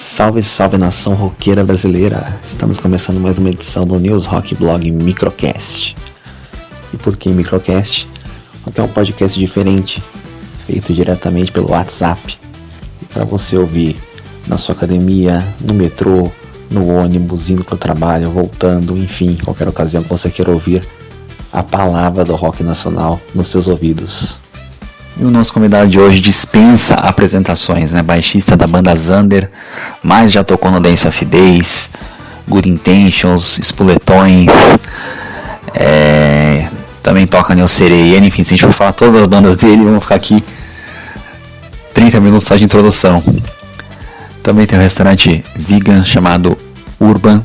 Salve, salve nação roqueira brasileira! Estamos começando mais uma edição do News Rock Blog Microcast. E por que Microcast? Porque é um podcast diferente, feito diretamente pelo WhatsApp. E para você ouvir na sua academia, no metrô, no ônibus, indo para o trabalho, voltando, enfim, qualquer ocasião que você queira ouvir a palavra do rock nacional nos seus ouvidos. E o nosso convidado de hoje dispensa apresentações, né? Baixista da banda Xander, mas já tocou no Dance of Days, Good Intentions, Spuletões, também toca no Sereiene, enfim, se a gente for falar todas as bandas dele, vamos ficar aqui 30 minutos só de introdução. Também tem um restaurante vegan chamado Urban.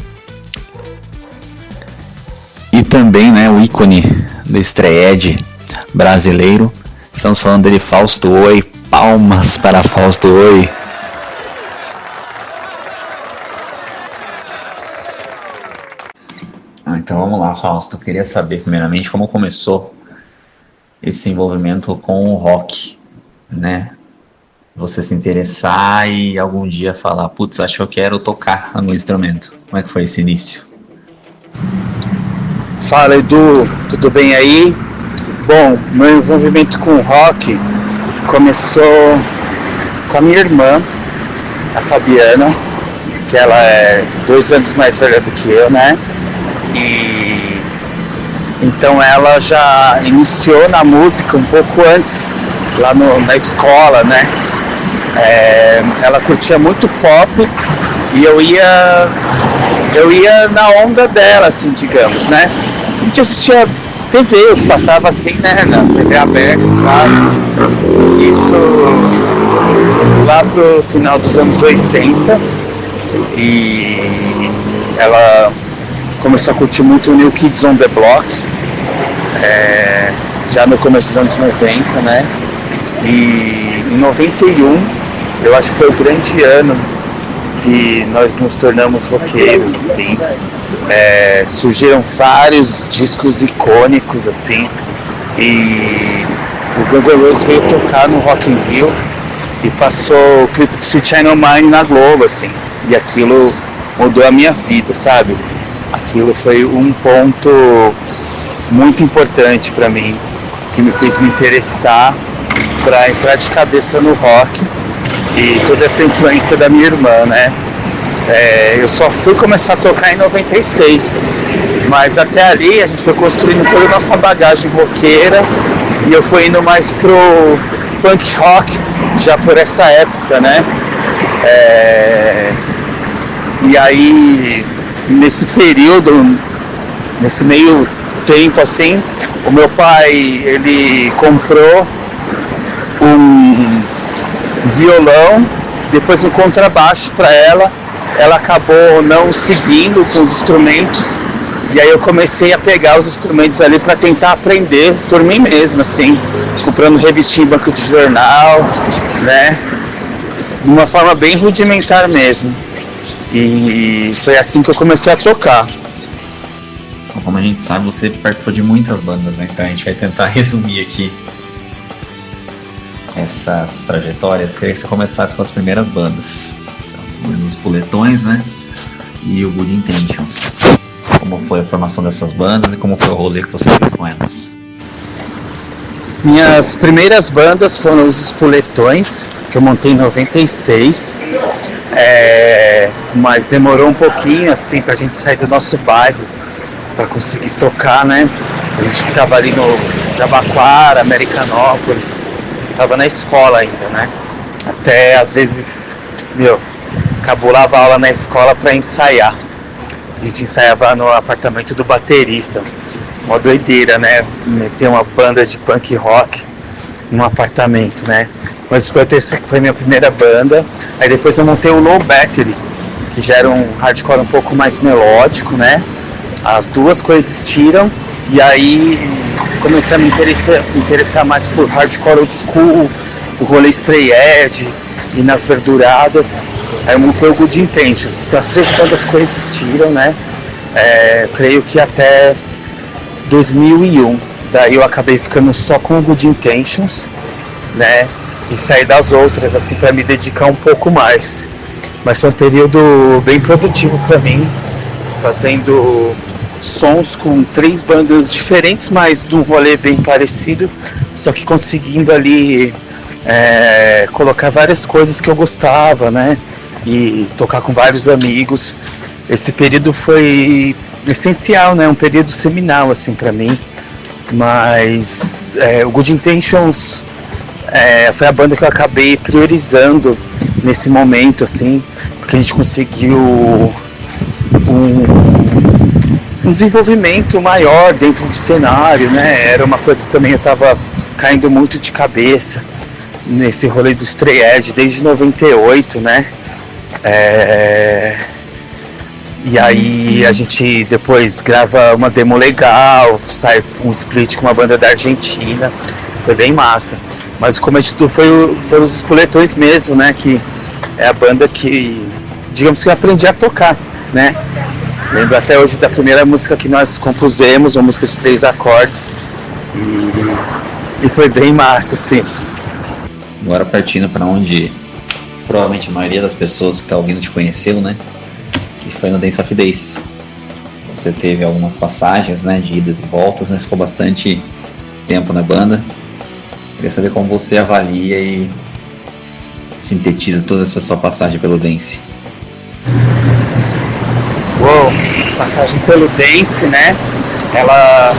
E também, né, o ícone do Strayed brasileiro. Estamos falando dele, Fausto Oi. Palmas para Fausto Oi. Então vamos lá, Fausto. Eu queria saber primeiramente como começou esse envolvimento com o rock, né? Você se interessar e algum dia falar, putz, acho que eu quero tocar no instrumento. Como é que foi esse início? Fala, Edu, tudo bem aí? Bom, meu envolvimento com o rock começou com a minha irmã, a Fabiana, que ela é 2 anos mais velha do que eu, né? E então ela já iniciou na música um pouco antes, lá na escola, né? Ela curtia muito pop e eu ia na onda dela, assim, digamos, né? A gente assistia TV, eu passava assim, né, na TV aberta, claro. Isso lá pro final dos anos 80. E ela começou a curtir muito o New Kids on the Block, já no começo dos anos 90, né? E em 91, eu acho que foi o grande ano que nós nos tornamos roqueiros, assim. Surgiram vários discos icônicos, assim, e o Guns N' Roses veio tocar no Rock in Rio e passou o clipe de Sweet Child O' Mine na Globo, assim, e aquilo mudou a minha vida, sabe? Aquilo foi um ponto muito importante para mim, que me fez me interessar para entrar de cabeça no rock. E toda essa influência da minha irmã, né? Eu só fui começar a tocar em 96, mas até ali a gente foi construindo toda a nossa bagagem roqueira e eu fui indo mais pro punk rock já por essa época, né? E aí, nesse período, nesse meio tempo assim, o meu pai, ele comprou um violão, depois um contrabaixo para ela acabou não seguindo com os instrumentos, e aí eu comecei a pegar os instrumentos ali para tentar aprender por mim mesmo, assim, comprando revistinha em banco de jornal, né, de uma forma bem rudimentar mesmo, e foi assim que eu comecei a tocar. Como a gente sabe, você participou de muitas bandas, né, então a gente vai tentar resumir aqui essas trajetórias. Queria que você começasse com as primeiras bandas, então, os Spuletões, né, e o Good Intentions. Como foi a formação dessas bandas e como foi o rolê que você fez com elas? Minhas primeiras bandas foram os Spuletões, que eu montei em 96, mas demorou um pouquinho assim pra gente sair do nosso bairro para conseguir tocar, né? A gente ficava ali no Jabaquara, Americanópolis, tava na escola ainda, né? Até às vezes, cabulava aula na escola pra ensaiar. A gente ensaiava no apartamento do baterista. Uma doideira, né? Meter uma banda de punk rock num apartamento, né? Mas foi minha primeira banda. Aí depois eu montei o Low Battery, que já era um hardcore um pouco mais melódico, né? As duas coexistiram. E aí comecei a me interessar mais por hardcore old school, o rolê Strayed e nas verduradas. Aí eu montei o Good Intentions. Então as 3 bandas coexistiram, né? Creio que até 2001. Daí eu acabei ficando só com o Good Intentions, né? E sair das outras, assim, para me dedicar um pouco mais. mas foi um período bem produtivo para mim, fazendo sons com 3 bandas diferentes, mas de um rolê bem parecido, só que conseguindo ali colocar várias coisas que eu gostava, né? E tocar com vários amigos. Esse período foi essencial, né? Um período seminal assim para mim. Mas o Good Intentions foi a banda que eu acabei priorizando nesse momento, assim, porque a gente conseguiu um desenvolvimento maior dentro do cenário, né? Era uma coisa que também eu estava caindo muito de cabeça nesse rolê do Stray Edge desde 98, né? E aí a gente depois grava uma demo legal, sai um split com uma banda da Argentina, foi bem massa. Mas o começo de tudo foram os Spoletões mesmo, né? Que é a banda que, digamos que eu aprendi a tocar, né? Lembro até hoje da primeira música que nós compusemos, uma música de 3 acordes, e foi bem massa, assim. Agora partindo para onde provavelmente a maioria das pessoas que está ouvindo te conheceu, né? Que foi no Dance of Days. Você teve algumas passagens, né, de idas e voltas, mas ficou bastante tempo na banda. Queria saber como você avalia e sintetiza toda essa sua passagem pelo Dance. Uou, passagem pelo Dance, né? Ela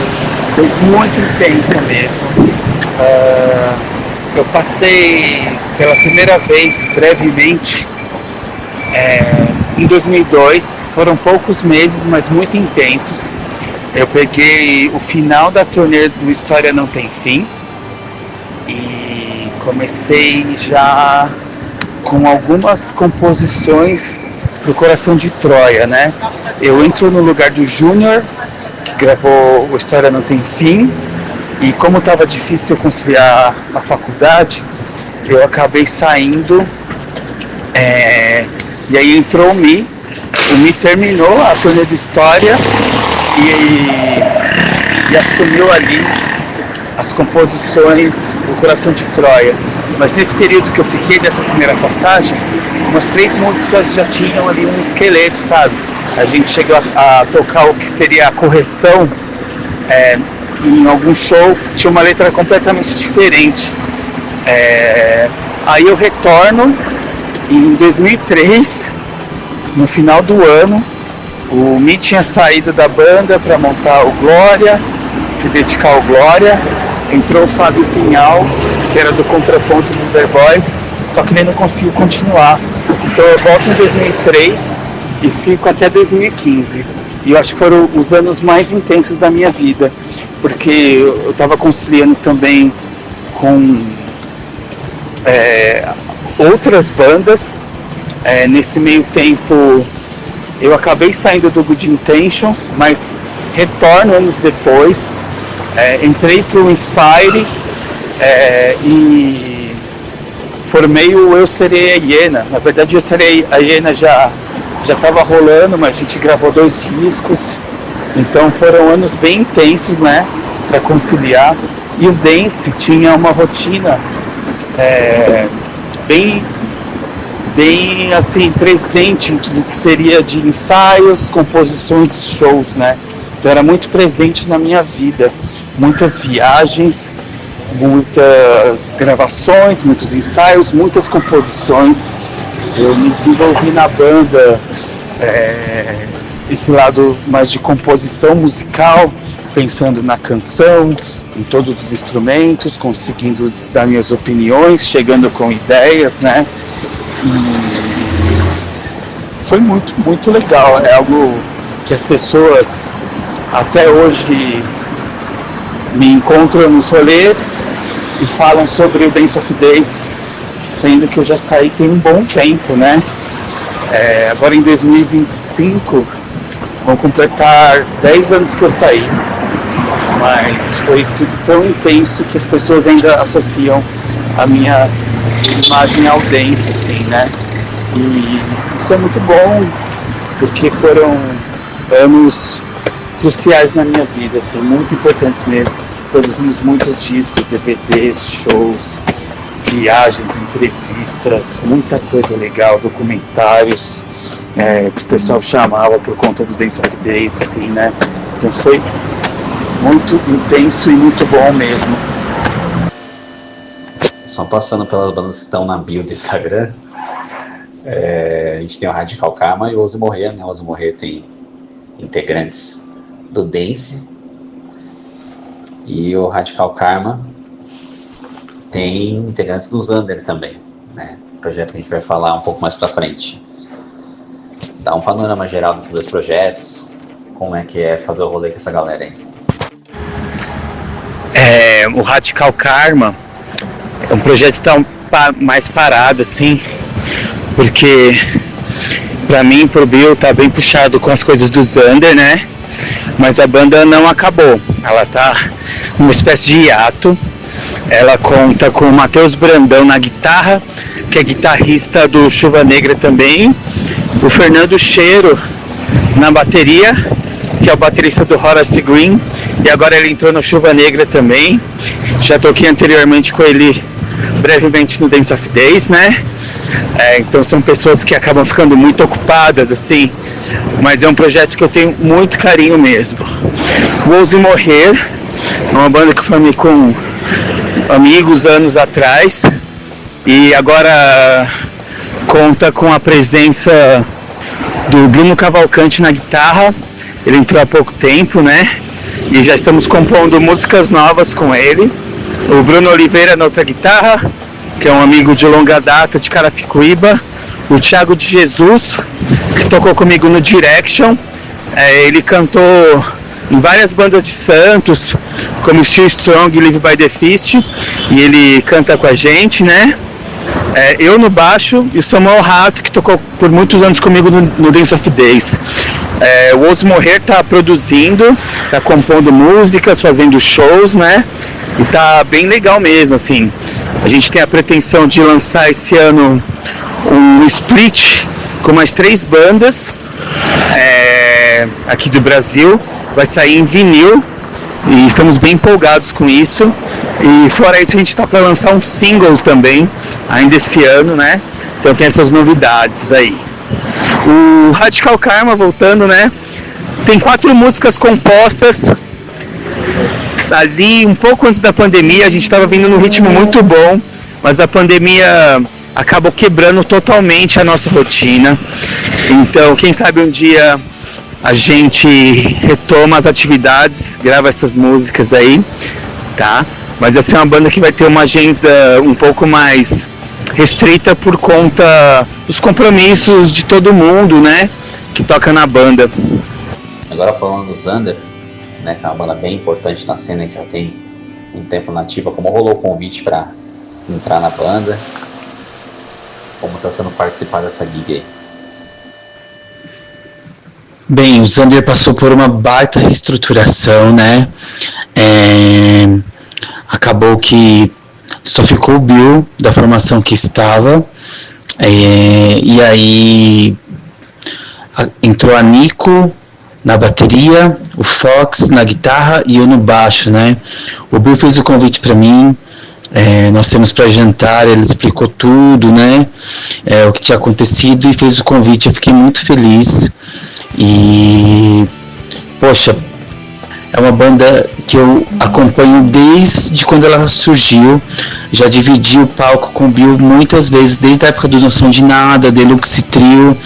foi muito intensa mesmo. Eu passei pela primeira vez, brevemente, em 2002. Foram poucos meses, mas muito intensos. Eu peguei o final da turnê do História Não Tem Fim e comecei já com algumas composições pro Coração de Troia, né? Eu entro no lugar do Júnior, que gravou o História Não Tem Fim, e como estava difícil conciliar a faculdade, eu acabei saindo, e aí entrou o Mi terminou a turnê de História e assumiu ali as composições do Coração de Troia. Mas nesse período que eu fiquei dessa primeira passagem, umas 3 músicas já tinham ali um esqueleto, sabe? A gente chegou a tocar o que seria a correção em algum show, tinha uma letra completamente diferente. Aí eu retorno em 2003, no final do ano. O Mi tinha saído da banda para montar o Glória, se dedicar ao Glória. Entrou o Fábio Pinhal, que era do contraponto do The Boys, só que ele não conseguiu continuar. Então eu volto em 2003 e fico até 2015. E eu acho que foram os anos mais intensos da minha vida, porque eu estava conciliando também com outras bandas. Nesse meio tempo eu acabei saindo do Good Intentions, mas retorno anos depois. Entrei para o Inspire e formei o Eu Serei a Hiena. Na verdade, Eu Serei a Hiena já estava rolando, mas a gente gravou 2 discos. Então foram anos bem intensos, né, para conciliar. E o Dance tinha uma rotina bem assim presente do que seria de ensaios, composições, shows, né? Então era muito presente na minha vida. Muitas viagens, muitas gravações, muitos ensaios, muitas composições. Eu me desenvolvi na banda esse lado mais de composição musical, pensando na canção, em todos os instrumentos, conseguindo dar minhas opiniões, chegando com ideias, né? E foi muito, muito legal. É algo que as pessoas até hoje me encontram nos rolês e falam sobre o Dance of Days, sendo que eu já saí tem um bom tempo, né? Agora em 2025 vão completar 10 anos que eu saí, mas foi tudo tão intenso que as pessoas ainda associam a minha imagem ao dance, assim, né? E isso é muito bom, porque foram anos cruciais na minha vida, assim, muito importantes mesmo. Produzimos muitos discos, DVDs, shows, viagens, entrevistas. entrevistas, muita coisa legal, documentários que o pessoal chamava por conta do Dance of Days, assim, né? Então foi muito intenso e muito bom mesmo. Só passando pelas bandas que estão na bio do Instagram, a gente tem o Radical Karma e o Ouse Morrer, né? O Ouse Morrer tem integrantes do Dance e o Radical Karma tem integrantes do Xander também, né? Projeto que a gente vai falar um pouco mais pra frente. Dá um panorama geral desses dois projetos, como é que é fazer o rolê com essa galera aí. O Radical Karma é um projeto que tá mais parado, assim, porque pra mim, pro Bill, tá bem puxado com as coisas do Xander, né? Mas a banda não acabou, ela tá numa espécie de hiato. Ela conta com o Matheus Brandão na guitarra, que é guitarrista do Chuva Negra também, o Fernando Cheiro na bateria, que é o baterista do Horace Green, e agora ele entrou no Chuva Negra também. Já toquei anteriormente com ele brevemente no Dance of Days, né? Então são pessoas que acabam ficando muito ocupadas, assim, mas é um projeto que eu tenho muito carinho mesmo. O Ouse Morrer é uma banda que eu formei com amigos anos atrás e agora conta com a presença do Bruno Cavalcante na guitarra. Ele entrou há pouco tempo, né? E já estamos compondo músicas novas com ele. O Bruno Oliveira na outra guitarra, que é um amigo de longa data de Carapicuíba. O Thiago de Jesus, que tocou comigo no Direction. Ele cantou em várias bandas de Santos, como Still Strong e Live by the Fist, e ele canta com a gente, né? Eu no baixo e o Samuel Rato, que tocou por muitos anos comigo no Dance of Days. O Ouse Morrer tá produzindo, tá compondo músicas, fazendo shows, né? E tá bem legal mesmo, assim. A gente tem a pretensão de lançar esse ano um split com mais 3 bandas aqui do Brasil. Vai sair em vinil e estamos bem empolgados com isso. E fora isso, a gente está para lançar um single também ainda esse ano, né? Então tem essas novidades aí. O Radical Karma, voltando, né? Tem 4 músicas compostas ali um pouco antes da pandemia. A gente estava vindo num ritmo muito bom, mas a pandemia acabou quebrando totalmente a nossa rotina. Então, quem sabe um dia a gente retoma as atividades, grava essas músicas aí, tá? Mas essa é uma banda que vai ter uma agenda um pouco mais restrita por conta dos compromissos de todo mundo, né? Que toca na banda. Agora falando do Xander, né? Que é uma banda bem importante na cena, que já tem um tempo nativa. Como rolou o convite para entrar na banda? Como está sendo participar dessa gig aí? Bem, o Xander passou por uma baita reestruturação, né? Acabou que só ficou o Bill da formação que estava, e aí entrou a Nico na bateria, o Fox na guitarra e eu no baixo, né? O Bill fez o convite para mim, nós temos para jantar, ele explicou tudo, né? O que tinha acontecido e fez o convite. Eu fiquei muito feliz. E, poxa, é uma banda que eu acompanho desde quando ela surgiu. Já dividi o palco com o Bill muitas vezes, desde a época do Noção de Nada, Deluxe Trio,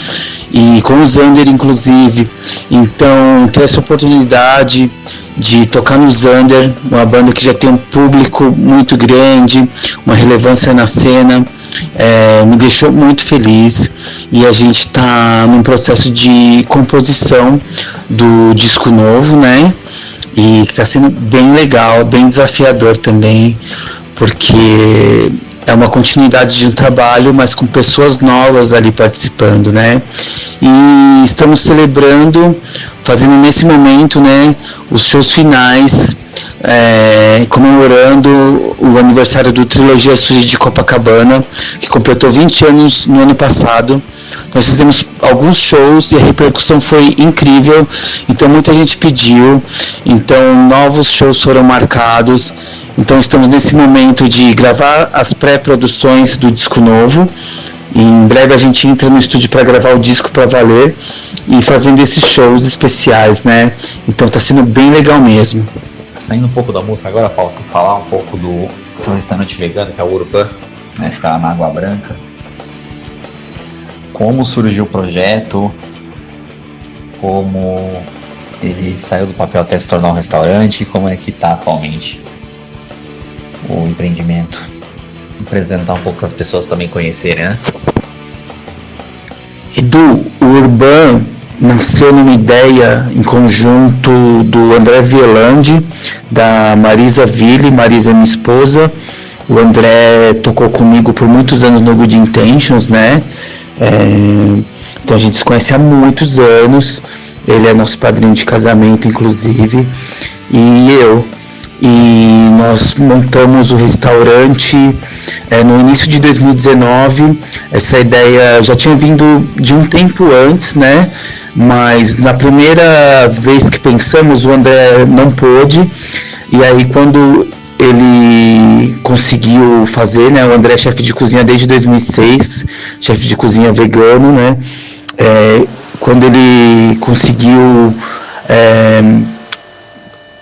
e com o Xander inclusive. Então, ter essa oportunidade de tocar no Xander, uma banda que já tem um público muito grande, uma relevância na cena, me deixou muito feliz. E a gente está num processo de composição do disco novo, né? E que está sendo bem legal, bem desafiador também, porque é uma continuidade de um trabalho, mas com pessoas novas ali participando, né? E estamos celebrando, fazendo nesse momento, né, os shows finais, comemorando o aniversário do Trilogia Suja de Copacabana, que completou 20 anos no ano passado. nós fizemos alguns shows e a repercussão foi incrível, então muita gente pediu, então novos shows foram marcados, então estamos nesse momento de gravar as pré-produções do disco novo, e em breve a gente entra no estúdio para gravar o disco para valer e fazendo esses shows especiais, né? Então tá sendo bem legal mesmo. Saindo um pouco da música agora, Fausto, falar um pouco do seu restaurante vegano, que é o Urban, né? Fica na Água Branca. Como surgiu o projeto, como ele saiu do papel até se tornar um restaurante, e como é que está atualmente o empreendimento. Apresentar um pouco para as pessoas também conhecerem, né? Edu, o Urban nasceu numa ideia em conjunto do André Vielandi, da Marisa Ville. Marisa é minha esposa. O André tocou comigo por muitos anos no Good Intentions, né? Então a gente se conhece há muitos anos. Ele é nosso padrinho de casamento, inclusive. E nós montamos o restaurante no início de 2019. Essa ideia já tinha vindo de um tempo antes, né? Mas na primeira vez que pensamos, o André não pôde. E aí quando ele conseguiu fazer, né? O André é chefe de cozinha desde 2006, chefe de cozinha vegano, né? Quando ele conseguiu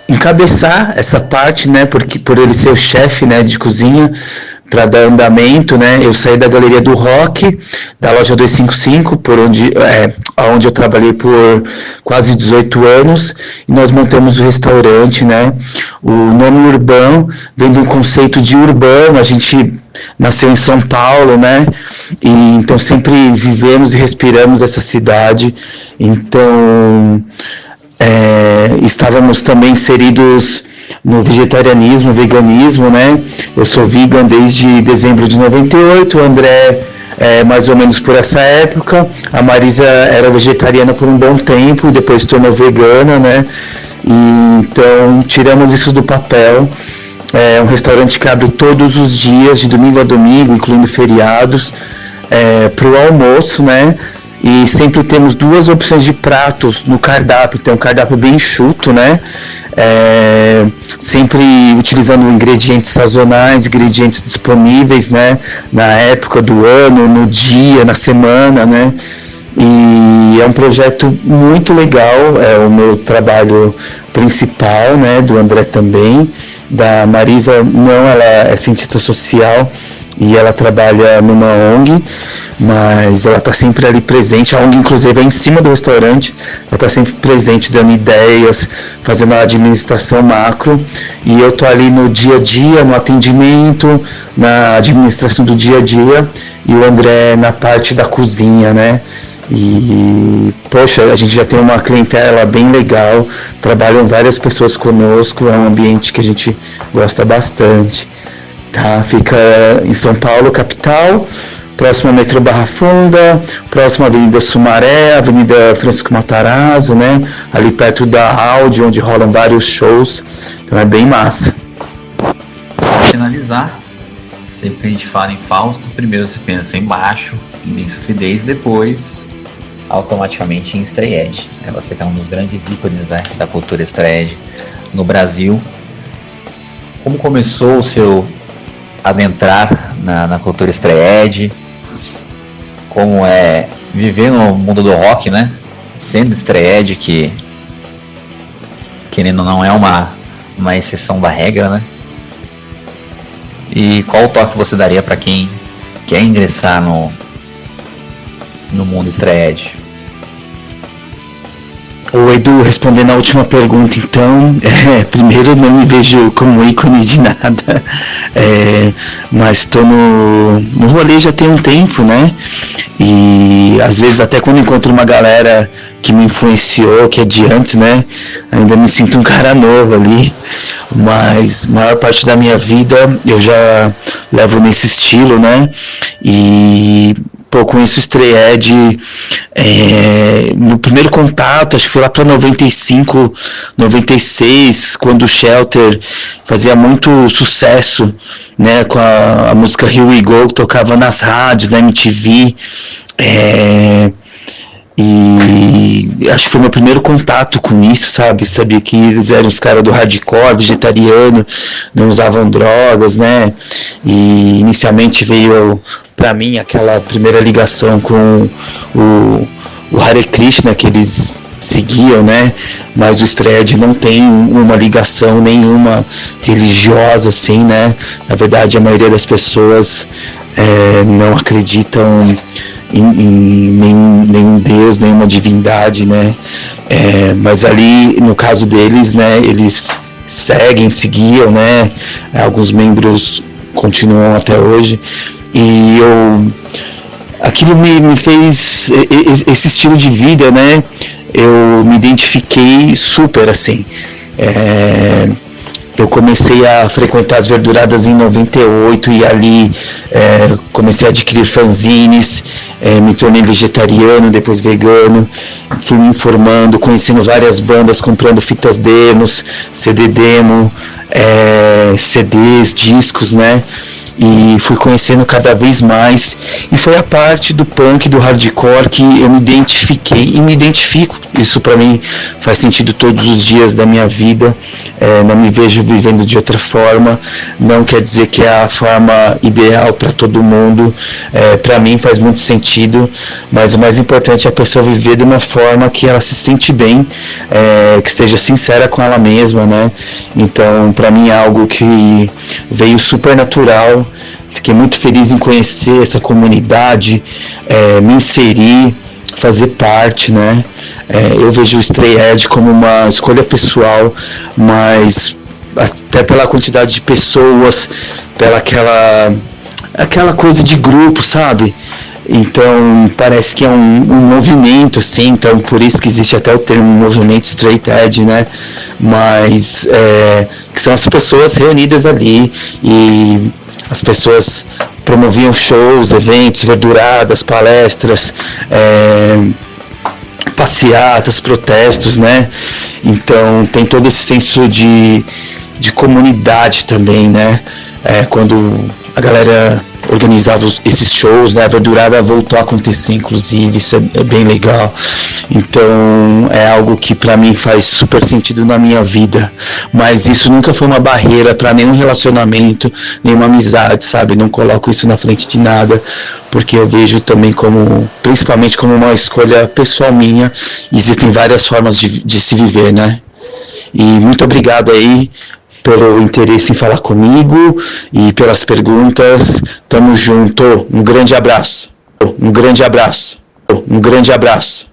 encabeçar essa parte, né, porque por ele ser o chefe, né, de cozinha, para dar andamento, né, eu saí da Galeria do Rock, da loja 255, onde eu trabalhei por quase 18 anos, e nós montamos o restaurante, né. O nome Urban vem de um conceito de urbano. A gente nasceu em São Paulo, né, e então sempre vivemos e respiramos essa cidade. Então estávamos também inseridos no vegetarianismo, veganismo, né? Eu sou vegan desde dezembro de 98, o André mais ou menos por essa época, a Marisa era vegetariana por um bom tempo, depois se tornou vegana, né? E então tiramos isso do papel. É um restaurante que abre todos os dias, de domingo a domingo, incluindo feriados, para o almoço, né? E sempre temos 2 opções de pratos no cardápio, então um cardápio bem enxuto, né? Sempre utilizando ingredientes sazonais, ingredientes disponíveis, né? Na época do ano, no dia, na semana, né? E é um projeto muito legal, é o meu trabalho principal, né? Do André também, da Marisa não, ela é cientista social e ela trabalha numa ONG, mas ela está sempre ali presente. A ONG, inclusive, é em cima do restaurante, ela está sempre presente, dando ideias, fazendo a administração macro, e eu estou ali no dia a dia, no atendimento, na administração do dia a dia, e o André na parte da cozinha, né? E, poxa, a gente já tem uma clientela bem legal, trabalham várias pessoas conosco, é um ambiente que a gente gosta bastante. Tá, fica em São Paulo, capital, próximo ao metrô Barra Funda, próximo à Avenida Sumaré, Avenida Francisco Matarazzo, né? Ali perto da Audi, onde rolam vários shows. Então é bem massa. Para finalizar, sempre que a gente fala em Fausto, primeiro você pensa em baixo, em sofridez, depois automaticamente em Strayed. Você que é um dos grandes ícones, né, da cultura Strayed no Brasil. Como começou o seu adentrar na cultura Strayed, como é viver no mundo do rock, né? Sendo Strayed, que querendo não é uma exceção da regra, né? E qual o toque você daria para quem quer ingressar no mundo Strayed? O Edu, respondendo a última pergunta, então, primeiro não me vejo como ícone de nada, mas estou no rolê já tem um tempo, né? E às vezes até quando encontro uma galera que me influenciou, que é de antes, né? Ainda me sinto um cara novo ali, mas a maior parte da minha vida eu já levo nesse estilo, né? E com isso Strayed, no primeiro contato, acho que foi lá para 95, 96, quando o Shelter fazia muito sucesso, né, com a música Here We Go, que tocava nas rádios, na MTV, E acho que foi meu primeiro contato com isso, sabe? Sabia que eles eram os caras do hardcore, vegetariano, não usavam drogas, né? E inicialmente veio pra mim aquela primeira ligação com o Hare Krishna que eles seguiam, né? Mas o Stray Edge não tem uma ligação nenhuma religiosa, assim, né? Na verdade, a maioria das pessoas não acreditam em nenhum Deus, nenhuma divindade, né? Mas ali, no caso deles, né? Eles seguiam, né? Alguns membros continuam até hoje. E aquilo me fez, esse estilo de vida, né? Eu me identifiquei super, assim. Eu comecei a frequentar as verduradas em 98 e ali comecei a adquirir fanzines, me tornei vegetariano, depois vegano, fui me informando, conhecendo várias bandas, comprando fitas demos, CD demo, CDs, discos, né? E fui conhecendo cada vez mais, e foi a parte do punk, do hardcore que eu me identifiquei e me identifico. Isso para mim faz sentido todos os dias da minha vida, não me vejo vivendo de outra forma. Não quer dizer que é a forma ideal para todo mundo, para mim faz muito sentido, mas o mais importante é a pessoa viver de uma forma que ela se sente bem, que seja sincera com ela mesma, né? Então, para mim é algo que veio super natural. Fiquei muito feliz em conhecer essa comunidade, me inserir, fazer parte, né? Eu vejo o Stray Edge como uma escolha pessoal, mas até pela quantidade de pessoas, pela aquela coisa de grupo, sabe? Então parece que é um movimento, assim, então por isso que existe até o termo movimento Straight Edge, né? Mas que são as pessoas reunidas ali, e as pessoas promoviam shows, eventos, verduradas, palestras, passeatas, protestos, né? Então tem todo esse senso de comunidade também, né? Quando a galera organizava esses shows, né? A verdurada voltou a acontecer, inclusive, isso é bem legal. Então é algo que para mim faz super sentido na minha vida, mas isso nunca foi uma barreira para nenhum relacionamento, nenhuma amizade, sabe? Não coloco isso na frente de nada, porque eu vejo também principalmente como uma escolha pessoal minha. Existem várias formas de se viver, né? E muito obrigado aí pelo interesse em falar comigo e pelas perguntas. Tamo junto. Um grande abraço. Um grande abraço. Um grande abraço.